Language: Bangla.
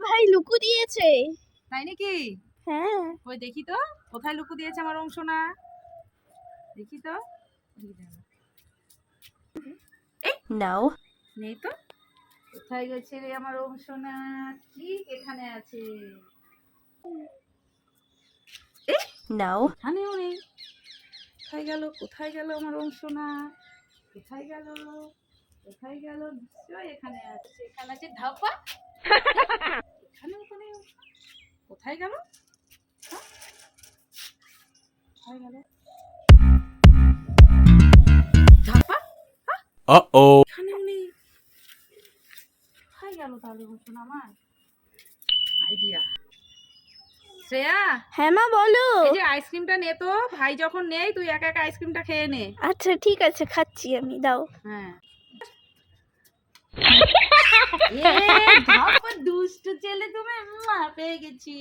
ভাই লুকু দিয়েছে। তাই নাকি? হ্যাঁ। ওই দেখি তো কোথায় লুকু দিয়েছে আমার অংশ না, দেখি তো। নাও। নেই তো। কোথায় গেছে রে আমার অংশ না? ঠিক এখানে আছে। নাও। এখানেও নেই। কোথায় গেল, কোথায় গেল আমার অংশ না? কোথায় গেল, কোথায় গেল? নিশ্চয়ই এখানে আছে। এখানে আছে ধাপা। এখানেও তো নেই। কোথায় গেল? কোথায় গেল ধাপা? এখানেও নেই। কোথায় গেল তাহলে অংশ না আমার? আইডিয়া। শ্রেয়া, হ্যাঁ মা বলো। এই যে আইসক্রিমটা নে তো, ভাই যখন নেই তুই একা একা আইসক্রিমটা খেয়ে নে। আচ্ছা ঠিক আছে, খাচ্ছি আমি, দাও। হ্যাঁ। এ ধাপা দুষ্টু ছেলে, তুমি পেয়ে গেছি।